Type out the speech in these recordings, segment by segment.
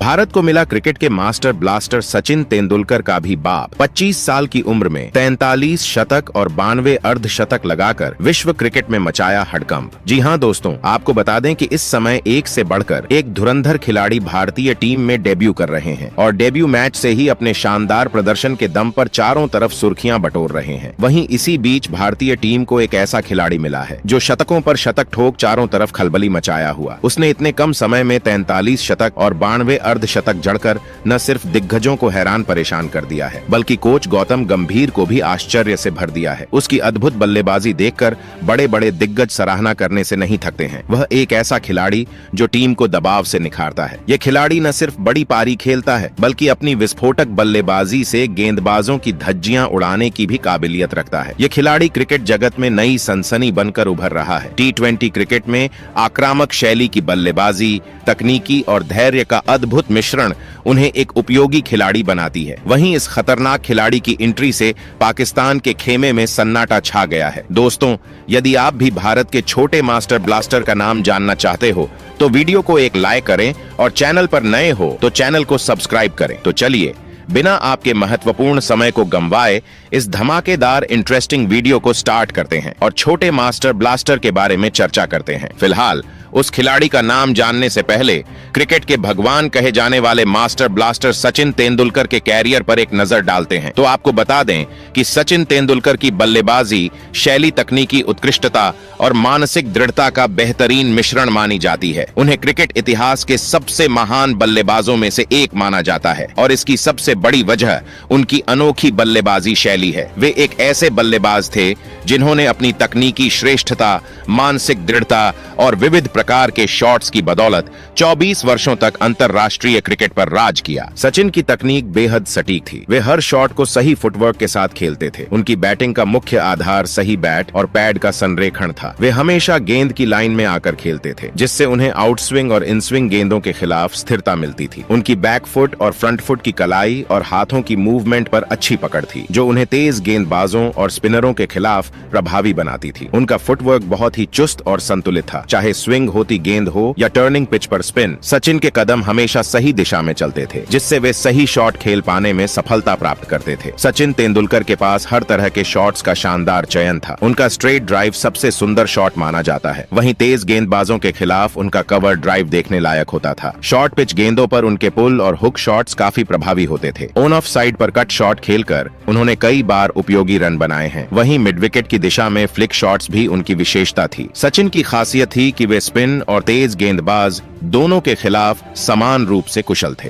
भारत को मिला क्रिकेट के मास्टर ब्लास्टर सचिन तेंदुलकर का भी बाप 25 साल की उम्र में 43 शतक और 92 अर्धशतक लगाकर विश्व क्रिकेट में मचाया हड़कंप। जी हां दोस्तों, आपको बता दें कि इस समय एक से बढ़कर एक धुरंधर खिलाड़ी भारतीय टीम में डेब्यू कर रहे हैं और डेब्यू मैच से ही अपने शानदार प्रदर्शन के दम पर चारों तरफ सुर्खियां बटोर रहे हैं। वहीं इसी बीच भारतीय टीम को एक ऐसा खिलाड़ी मिला है जो शतकों पर शतक ठोक चारों तरफ खलबली मचाया हुआ। उसने इतने कम समय में 43 शतक और 92 अर्धशतक जड़कर न सिर्फ दिग्गजों को हैरान परेशान कर दिया है, बल्कि कोच गौतम गंभीर को भी आश्चर्य से भर दिया है। उसकी अद्भुत बल्लेबाजी देखकर बड़े बड़े दिग्गज सराहना करने से नहीं थकते हैं। वह एक ऐसा खिलाड़ी जो टीम को दबाव से निखारता है। ये खिलाड़ी न सिर्फ बड़ी पारी खेलता है, बल्कि अपनी विस्फोटक बल्लेबाजी से गेंदबाजों की धज्जियां उड़ाने की भी काबिलियत रखता है। ये खिलाड़ी क्रिकेट जगत में नई सनसनी बनकर उभर रहा है। T20 क्रिकेट में आक्रामक शैली की बल्लेबाजी, तकनीकी और धैर्य का अद्भुत मिश्रण उन्हें एक उपयोगी खिलाड़ी बनाती है। वहीं इस खतरनाक खिलाड़ी की एंट्री से पाकिस्तान के खेमे में सन्नाटा छा गया है। दोस्तों, यदि आप भी भारत के छोटे मास्टर ब्लास्टर का नाम जानना चाहते हो तो वीडियो को एक लाइक करें और चैनल पर नए हो तो चैनल को सब्सक्राइब करें। तो चलिए, बिना आपके महत्वपूर्ण समय को गंवाए इस धमाकेदार इंटरेस्टिंग वीडियो को स्टार्ट करते हैं और छोटे मास्टर ब्लास्टर के बारे में चर्चा करते हैं। फिलहाल उस खिलाड़ी का नाम जानने से पहले क्रिकेट के भगवान कहे जाने वाले मास्टर ब्लास्टर सचिन तेंदुलकर के कैरियर पर एक नजर डालते हैं। तो आपको बता दें कि सचिन तेंदुलकर की बल्लेबाजी शैली, तकनीकी उत्कृष्टता और मानसिक दृढ़ता का बेहतरीन मिश्रण मानी जाती है। उन्हें क्रिकेट इतिहास के सबसे महान बल्लेबाजों में से एक माना जाता है और इसकी सबसे बड़ी वजह उनकी अनोखी बल्लेबाजी शैली है। वे एक ऐसे बल्लेबाज थे जिन्होंने अपनी तकनीकी श्रेष्ठता, मानसिक दृढ़ता और विविध प्रकार के शॉट्स की बदौलत 24 वर्षों तक अंतरराष्ट्रीय क्रिकेट पर राज किया। सचिन की तकनीक बेहद सटीक थी। वे हर शॉट को सही फुटवर्क के साथ खेलते थे। उनकी बैटिंग का मुख्य आधार सही बैट और पैड का संरेखण था। वे हमेशा गेंद की लाइन में आकर खेलते थे, जिससे उन्हें आउटस्विंग और इनस्विंग गेंदों के खिलाफ स्थिरता मिलती थी। उनकी बैक फुट और फ्रंट फुट की कलाई और हाथों की मूवमेंट पर अच्छी पकड़ थी, जो उन्हें तेज गेंदबाजों और स्पिनरों के खिलाफ प्रभावी बनाती थी। उनका फुटवर्क बहुत ही चुस्त और संतुलित था। चाहे स्विंग होती गेंद हो या टर्निंग पिच पर स्पिन, सचिन के कदम हमेशा सही दिशा में चलते थे, जिससे वे सही शॉट खेल पाने में सफलता प्राप्त करते थे। सचिन तेंदुलकर के पास हर तरह के शॉट्स का शानदार चयन था। उनका स्ट्रेट ड्राइव सबसे सुंदर शॉट माना जाता है। वहीं तेज गेंदबाजों के खिलाफ उनका कवर ड्राइव देखने लायक होता था। शॉर्ट पिच गेंदों पर उनके पुल और हुक शॉट्स काफी प्रभावी होते थे। ऑन ऑफ साइड पर कट शॉट खेलकर उन्होंने कई बार उपयोगी रन बनाए हैं। वहीं मिड विकेट की दिशा में फ्लिक शॉट्स भी उनकी विशेषता थी। सचिन की खासियत थी कि वे स्पिन और तेज गेंदबाज दोनों के खिलाफ समान रूप से कुशल थे।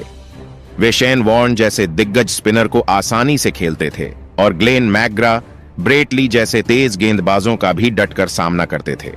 वे शेन वॉर्न जैसे दिग्गज स्पिनर को आसानी से खेलते थे और ग्लेन मैकग्रा, ब्रेट ली जैसे तेज गेंदबाजों का भी डटकर सामना करते थे।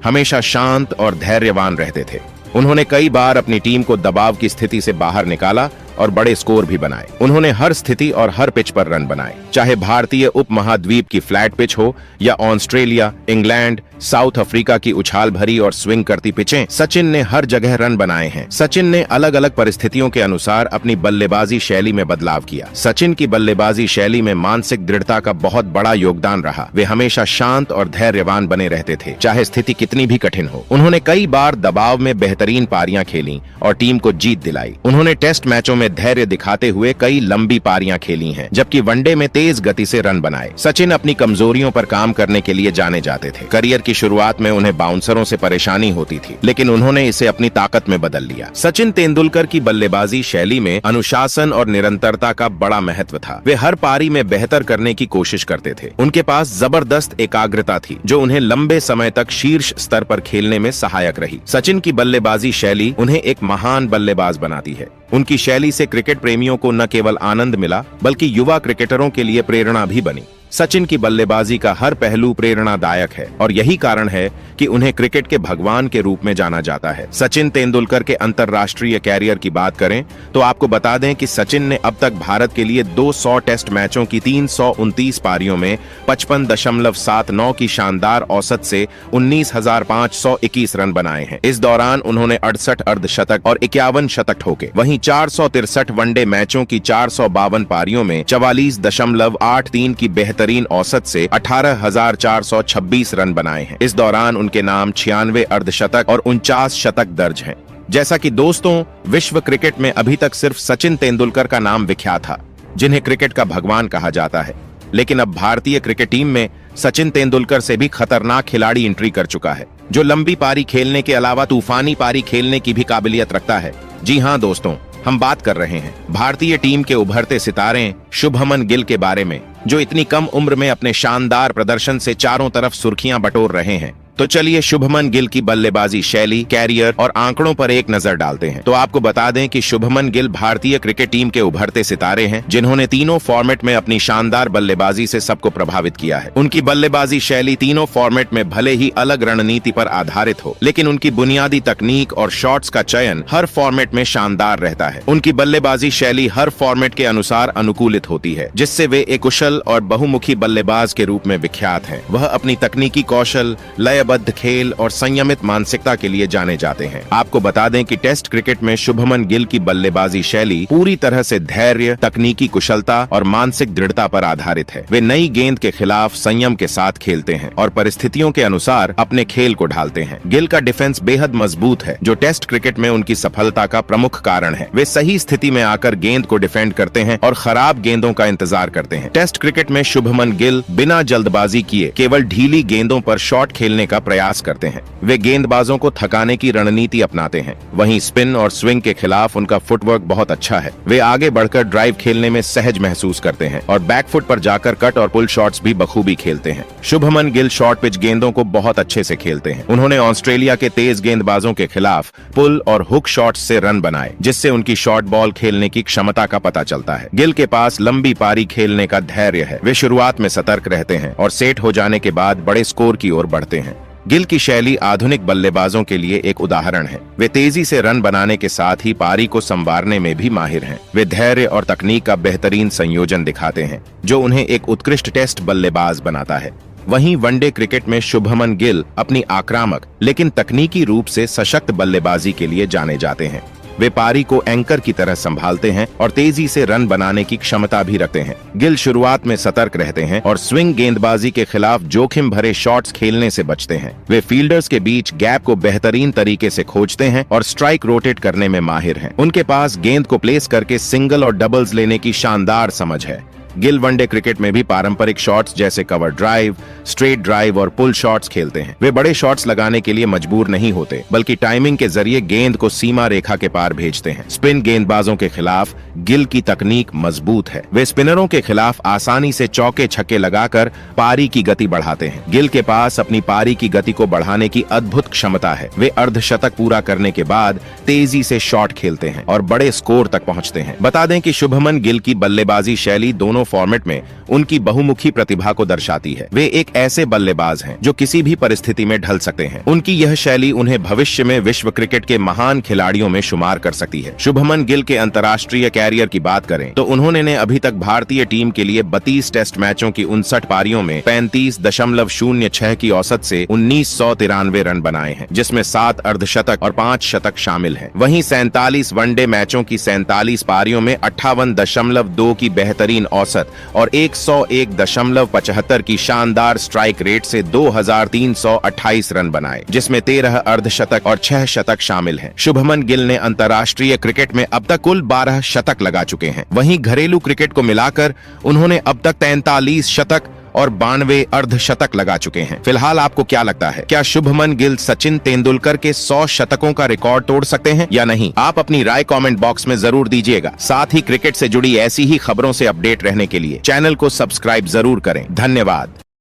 हमेशा शांत और धैर्यवान रहते थे। उन्होंने कई बार अपनी टीम को दबाव की स्थिति से बाहर निकाला और बड़े स्कोर भी बनाए। उन्होंने हर स्थिति और हर पिच पर रन बनाए, चाहे भारतीय उपमहाद्वीप की फ्लैट पिच हो या ऑस्ट्रेलिया, इंग्लैंड, साउथ अफ्रीका की उछाल भरी और स्विंग करती पिचें। सचिन ने हर जगह रन बनाए हैं। सचिन ने अलग अलग परिस्थितियों के अनुसार अपनी बल्लेबाजी शैली में बदलाव किया। सचिन की बल्लेबाजी शैली में मानसिक दृढ़ता का बहुत बड़ा योगदान रहा। वे हमेशा शांत और धैर्यवान बने रहते थे, चाहे स्थिति कितनी भी कठिन हो। उन्होंने कई बार दबाव में बेहतरीन पारियां खेली और टीम को जीत दिलाई। उन्होंने टेस्ट मैचों में धैर्य दिखाते हुए कई लंबी पारियां खेली हैं, जबकि वनडे में तेज गति से रन बनाए। सचिन अपनी कमजोरियों पर काम करने के लिए जाने जाते थे। करियर की शुरुआत में उन्हें बाउंसरों से परेशानी होती थी, लेकिन उन्होंने इसे अपनी ताकत में बदल लिया। सचिन तेंदुलकर की बल्लेबाजी शैली में अनुशासन और निरंतरता का बड़ा महत्व था। वे हर पारी में बेहतर करने की कोशिश करते थे। उनके पास जबरदस्त एकाग्रता थी, जो उन्हें लंबे समय तक शीर्ष स्तर पर खेलने में सहायक रही। सचिन की बल्लेबाजी शैली उन्हें एक महान बल्लेबाज बनाती है। उनकी शैली से क्रिकेट प्रेमियों को न केवल आनंद मिला, बल्कि युवा क्रिकेटरों के लिए प्रेरणा भी बनी। सचिन की बल्लेबाजी का हर पहलू प्रेरणादायक है और यही कारण है कि उन्हें क्रिकेट के भगवान के रूप में जाना जाता है। सचिन तेंदुलकर के अंतर्राष्ट्रीय कैरियर की बात करें तो आपको बता दें कि सचिन ने अब तक भारत के लिए 200 टेस्ट मैचों की 329 पारियों में 55.79 की शानदार औसत से 19,521 रन बनाए हैं। इस दौरान उन्होंने 68 अर्धशतक और 51 शतक ठोके। वहीं 463 वनडे मैचों की 452 पारियों में 44.83 की बेहतरीन औसत से 18,426 रन बनाए हैं। इस दौरान उनके नाम 96 अर्धशतक और 49 शतक दर्ज हैं। जैसा कि दोस्तों, विश्व क्रिकेट में अभी तक सिर्फ सचिन तेंदुलकर का नाम विख्यात था, जिन्हें क्रिकेट का भगवान कहा जाता है। लेकिन अब भारतीय क्रिकेट टीम में सचिन तेंदुलकर से भी खतरनाक खिलाड़ी एंट्री कर चुका है, जो लंबी पारी खेलने के अलावा तूफानी पारी खेलने की भी काबिलियत रखता है। जी हां दोस्तों, हम बात कर रहे हैं भारतीय टीम के उभरते सितारे शुभमन गिल के बारे में, जो इतनी कम उम्र में अपने शानदार प्रदर्शन से चारों तरफ सुर्खियां बटोर रहे हैं। तो चलिए शुभमन गिल की बल्लेबाजी शैली, कैरियर और आंकड़ों पर एक नजर डालते हैं। तो आपको बता दें कि शुभमन गिल भारतीय क्रिकेट टीम के उभरते सितारे हैं, जिन्होंने तीनों फॉर्मेट में अपनी शानदार बल्लेबाजी से सबको प्रभावित किया है। उनकी बल्लेबाजी शैली तीनों फॉर्मेट में भले ही अलग रणनीति पर आधारित हो, लेकिन उनकी बुनियादी तकनीक और शॉट्स का चयन हर फॉर्मेट में शानदार रहता है। उनकी बल्लेबाजी शैली हर फॉर्मेट के अनुसार अनुकूलित होती है, जिससे वे एक कुशल और बहुमुखी बल्लेबाज के रूप में विख्यात हैं। वह अपनी तकनीकी कौशल, लय बद्ध खेल और संयमित मानसिकता के लिए जाने जाते हैं। आपको बता दें कि टेस्ट क्रिकेट में शुभमन गिल की बल्लेबाजी शैली पूरी तरह से धैर्य, तकनीकी कुशलता और मानसिक दृढ़ता पर आधारित है। वे नई गेंद के खिलाफ संयम के साथ खेलते हैं और परिस्थितियों के अनुसार अपने खेल को ढालते हैं। गिल का डिफेंस बेहद मजबूत है, जो टेस्ट क्रिकेट में उनकी सफलता का प्रमुख कारण है। वे सही स्थिति में आकर गेंद को डिफेंड करते हैं और खराब गेंदों का इंतजार करते हैं। टेस्ट क्रिकेट में शुभमन गिल बिना जल्दबाजी किए केवल ढीली गेंदों पर शॉट खेलने का प्रयास करते हैं। वे गेंदबाजों को थकाने की रणनीति अपनाते हैं। वहीं स्पिन और स्विंग के खिलाफ उनका फुटवर्क बहुत अच्छा है। वे आगे बढ़कर ड्राइव खेलने में सहज महसूस करते हैं और बैकफुट पर जाकर कट और पुल शॉट्स भी बखूबी खेलते हैं। शुभमन गिल शॉर्ट पिच गेंदों को बहुत अच्छे से खेलते हैं। उन्होंने ऑस्ट्रेलिया के तेज गेंदबाजों के खिलाफ पुल और हुक शॉट्स से रन बनाए, जिससे उनकी शॉर्ट बॉल खेलने की क्षमता का पता चलता है। गिल के पास लंबी पारी खेलने का धैर्य है। वे शुरुआत में सतर्क रहते हैं और सेट हो जाने के बाद बड़े स्कोर की ओर बढ़ते हैं। गिल की शैली आधुनिक बल्लेबाजों के लिए एक उदाहरण है। वे तेजी से रन बनाने के साथ ही पारी को संवारने में भी माहिर हैं। वे धैर्य और तकनीक का बेहतरीन संयोजन दिखाते हैं, जो उन्हें एक उत्कृष्ट टेस्ट बल्लेबाज बनाता है। वहीं वनडे क्रिकेट में शुभमन गिल अपनी आक्रामक लेकिन तकनीकी रूप से सशक्त बल्लेबाजी के लिए जाने जाते हैं। वे पारी को एंकर की तरह संभालते हैं और तेजी से रन बनाने की क्षमता भी रखते हैं। गिल शुरुआत में सतर्क रहते हैं और स्विंग गेंदबाजी के खिलाफ जोखिम भरे शॉट्स खेलने से बचते हैं। वे फील्डर्स के बीच गैप को बेहतरीन तरीके से खोजते हैं और स्ट्राइक रोटेट करने में माहिर हैं। उनके पास गेंद को प्लेस करके सिंगल और डबल्स लेने की शानदार समझ है। गिल वनडे क्रिकेट में भी पारंपरिक शॉट्स जैसे कवर ड्राइव, स्ट्रेट ड्राइव और पुल शॉट्स खेलते हैं। वे बड़े शॉट्स लगाने के लिए मजबूर नहीं होते, बल्कि टाइमिंग के जरिए गेंद को सीमा रेखा के पार भेजते हैं। स्पिन गेंदबाजों के खिलाफ गिल की तकनीक मजबूत है। वे स्पिनरों के खिलाफ आसानी से चौके छक्के लगाकर पारी की गति बढ़ाते हैं। गिल के पास अपनी पारी की गति को बढ़ाने की अद्भुत क्षमता है। वे अर्धशतक पूरा करने के बाद तेजी से शॉट खेलते हैं और बड़े स्कोर तक पहुंचते हैं। बता दें कि शुभमन गिल की बल्लेबाजी शैली दोनों फॉर्मेट में उनकी बहुमुखी प्रतिभा को दर्शाती है। वे एक ऐसे बल्लेबाज हैं जो किसी भी परिस्थिति में ढल सकते हैं। उनकी यह शैली उन्हें भविष्य में विश्व क्रिकेट के महान खिलाड़ियों में शुमार कर सकती है। शुभमन गिल के अंतर्राष्ट्रीय कैरियर की बात करें तो उन्होंने अभी तक भारतीय टीम के लिए 32 टेस्ट मैचों की 59 पारियों में 35.06 की औसत से 1993 रन बनाए हैं, जिसमें 7 अर्धशतक और 5 शतक शामिल हैं। वहीं 47 वनडे मैचों की 47 पारियों में 58.2 की बेहतरीन औसत और 101.75 की शानदार स्ट्राइक रेट से 2328 रन बनाए, जिसमें 13 अर्धशतक और 6 शतक शामिल हैं। शुभमन गिल ने अंतर्राष्ट्रीय क्रिकेट में अब तक कुल 12 शतक लगा चुके हैं। वहीं घरेलू क्रिकेट को मिलाकर उन्होंने अब तक 43 शतक और 92 अर्धशतक लगा चुके हैं। फिलहाल आपको क्या लगता है, क्या शुभमन गिल सचिन तेंदुलकर के 100 शतकों का रिकॉर्ड तोड़ सकते हैं या नहीं? आप अपनी राय कमेंट बॉक्स में जरूर दीजिएगा। साथ ही क्रिकेट से जुड़ी ऐसी ही खबरों से अपडेट रहने के लिए चैनल को सब्सक्राइब जरूर करें। धन्यवाद।